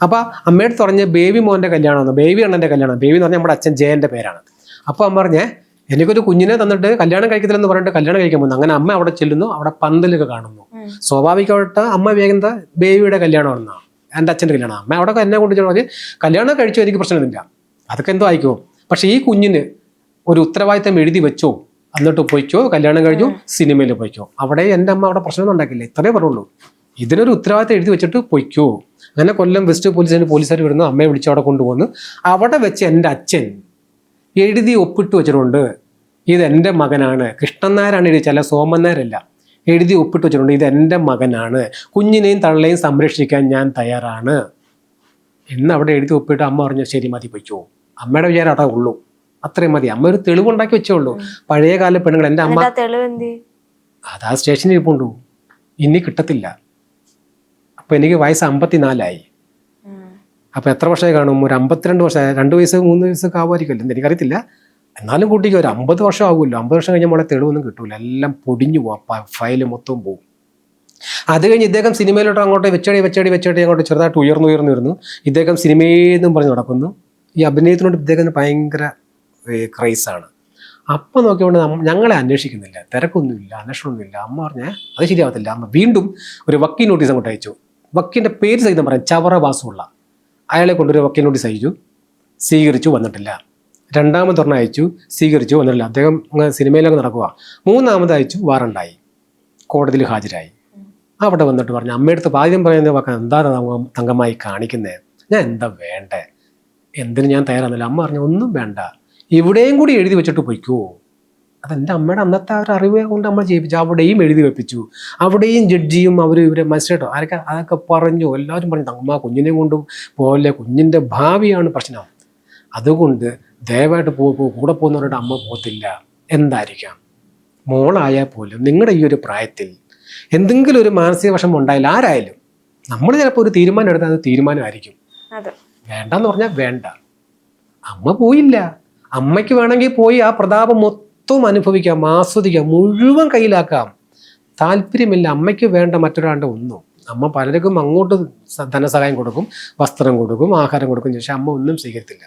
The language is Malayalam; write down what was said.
അപ്പോൾ അമ്മയുടെ പറഞ്ഞ ബേബി മോൻ്റെ കല്യാണമാണ്, ബേബി അണ്ണൻ്റെ കല്യാണം. ബേബി എന്ന് പറഞ്ഞാൽ നമ്മുടെ അച്ഛൻ ജയൻ്റെ പേരാണ്. അപ്പോൾ അമ്മ പറഞ്ഞേ എനിക്കൊരു കുഞ്ഞിനെ തന്നിട്ട് കല്യാണം കഴിക്കത്തില്ലെന്ന് പറഞ്ഞിട്ട് കല്യാണം കഴിക്കാൻ പോകുന്നു. അങ്ങനെ അമ്മ അവിടെ ചെല്ലുന്നു, അവിടെ പന്തലൊക്കെ കാണുന്നു. സ്വാഭാവികമായിട്ട് അമ്മ വേഗം ബേബിയുടെ കല്യാണമാണെന്നാണ്, എൻ്റെ അച്ഛൻ്റെ കല്യാണം. അമ്മ അവിടെ എന്നെ കൊണ്ട് പറഞ്ഞ് കല്യാണം കഴിച്ചോ, എനിക്ക് പ്രശ്നമൊന്നുമില്ല, അതൊക്കെ എന്തോ ആയിക്കോ. പക്ഷേ ഈ കുഞ്ഞിന് ഒരു ഉത്തരവാദിത്തം എഴുതി വെച്ചോ, എന്നിട്ട് പോയിക്കോ, കല്യാണം കഴിഞ്ഞു, സിനിമയിൽ പോയിക്കോ. അവിടെ എൻ്റെ അമ്മ അവിടെ പ്രശ്നമൊന്നും ഉണ്ടാക്കില്ല, ഇത്രേ പറയുള്ളൂ. ഇതിനൊരു ഉത്തരവാദിത്തം എഴുതി വെച്ചിട്ട് പൊയ്ക്കോ. അങ്ങനെ കൊല്ലം വെസ്റ്റ് പോലീസുകാർ വരുന്നു, അമ്മയെ വിളിച്ച് അവിടെ കൊണ്ടുപോകുന്നു. അവിടെ വെച്ച് എൻ്റെ അച്ഛൻ എഴുതി ഒപ്പിട്ട് വെച്ചിട്ടുണ്ട്, ഇത് എൻ്റെ മകനാണ്. കൃഷ്ണൻ നായരാണ് എഴുതി, ചില സോമൻ നായരല്ല. എഴുതി ഒപ്പിട്ട് വെച്ചിട്ടുണ്ട്, ഇത് എൻ്റെ മകനാണ്, കുഞ്ഞിനെയും തള്ളയും സംരക്ഷിക്കാൻ ഞാൻ തയ്യാറാണ് എന്ന് അവിടെ എഴുതി ഒപ്പിട്ട് അമ്മ പറഞ്ഞു ശരി മതി പൊയ്ക്കോ. അമ്മയുടെ വിചാരം അതാ ഉള്ളൂ, അത്രയും മതി. അമ്മ ഒരു തെളിവുണ്ടാക്കി വെച്ചേ ഉള്ളൂ. പഴയകാല പെണ്ണുങ്ങൾ എൻ്റെ അമ്മ അതാ സ്റ്റേഷനിൽ ഇരിപ്പുണ്ടു, ഇനി കിട്ടത്തില്ല. അപ്പോൾ എനിക്ക് വയസ്സ് 54 അപ്പോൾ എത്ര വർഷമായി കാണും? ഒരു 52 വർഷമായി. 2 വയസ്സ് 3 വയസ്സൊക്കെ ആവുമായിരിക്കുമല്ലോ, എനിക്കറിയത്തില്ല. എന്നാലും കൂട്ടിക്ക് ഒരു 50 വർഷം ആകുമല്ലോ. 50 വർഷം കഴിഞ്ഞാൽ മോളെ തെളിവൊന്നും കിട്ടൂല, എല്ലാം പൊടിഞ്ഞു പോവാം, ഫയൽ മൊത്തം പോവും. അത് കഴിഞ്ഞ് ഇദ്ദേഹം സിനിമയിലോട്ട് അങ്ങോട്ട് വെച്ചടി അങ്ങോട്ട് ചെറുതായിട്ട് ഉയർന്നു വരുന്നു. ഇദ്ദേഹം സിനിമയെന്നും പറഞ്ഞ് നടക്കുന്നു. ഈ അഭിനയത്തിനോട് ഇദ്ദേഹത്തിന് ഭയങ്കര ക്രൈസാണ്. അപ്പം നോക്കിക്കൊണ്ട് ഞങ്ങളെ അന്വേഷിക്കുന്നില്ല, തിരക്കൊന്നുമില്ല, അന്വേഷണമൊന്നുമില്ല. അമ്മ പറഞ്ഞാൽ അത് ശരിയാവത്തില്ല. അമ്മ വീണ്ടും ഒരു വക്കീൽ നോട്ടീസ് അങ്ങോട്ട് അയച്ചു. വക്കീലിൻ്റെ പേര് സഹിതം പറയാം, ചവറ വാസുള്ള. അയാളെ കൊണ്ടൊരു വക്കീൽ നോട്ടീസ് അയച്ചു, സ്വീകരിച്ചു, വന്നിട്ടില്ല. രണ്ടാമതൊരെണ്ണം അയച്ചു, സ്വീകരിച്ചു, വന്നിട്ടില്ല. അദ്ദേഹം സിനിമയിലൊക്കെ നടക്കുക. മൂന്നാമത് അയച്ചു, വാറണ്ടായി, കോടതിയിൽ ഹാജരായി. അവിടെ വന്നിട്ട് പറഞ്ഞു അമ്മയടുത്ത് ആദ്യം പറയുന്നത് വാക്ക് എന്താണ് തങ്കമായി കാണിക്കുന്നത്, ഞാൻ എന്താ വേണ്ടേ, എന്തിനു ഞാൻ തയ്യാറാകുന്നില്ല. അമ്മ പറഞ്ഞു ഒന്നും വേണ്ട, ഇവിടെയും കൂടി എഴുതി വെച്ചിട്ട് പൊയ്ക്കോ. അതെൻ്റെ അമ്മയുടെ അന്നത്തെ ആ ഒരു അറിവ് കൊണ്ട് നമ്മൾ ചെയ്യിപ്പിച്ചു. അവിടെയും എഴുതി വെപ്പിച്ചു, അവിടെയും ജഡ്ജിയും ഇവരെ മജിസ്ട്രേറ്റോ അതൊക്കെ പറഞ്ഞു. എല്ലാവരും പറഞ്ഞു അമ്മ കുഞ്ഞിനെ കൊണ്ട് പോലെ, കുഞ്ഞിൻ്റെ ഭാവിയാണ് പ്രശ്നം, അതുകൊണ്ട് ദയവായിട്ട് കൂടെ പോകുന്നവരുടെ അമ്മ പോകത്തില്ല. എന്തായിരിക്കാം മോളായാൽ പോലും നിങ്ങളുടെ ഈ ഒരു പ്രായത്തിൽ എന്തെങ്കിലും ഒരു മാനസിക വിഷമം ഉണ്ടായില്ല ആരായാലും, നമ്മൾ ചിലപ്പോൾ ഒരു തീരുമാനം എടുത്താൽ അത് തീരുമാനമായിരിക്കും. വേണ്ടെന്ന് പറഞ്ഞാൽ വേണ്ട. അമ്മ പോയില്ല, അമ്മയ്ക്ക് വേണമെങ്കിൽ പോയി ആ പ്രതാപം മൊത്തം അനുഭവിക്കാം, ആസ്വദിക്കാം, മുഴുവൻ കയ്യിലാക്കാം. താല്പര്യമില്ല അമ്മയ്ക്ക് വേണ്ട മറ്റൊരാളുടെ ഒന്നും. അമ്മ പലർക്കും അങ്ങോട്ട് ധനസഹായം കൊടുക്കും, വസ്ത്രം കൊടുക്കും, ആഹാരം കൊടുക്കും, പക്ഷേ അമ്മ ഒന്നും സ്വീകരിത്തില്ല.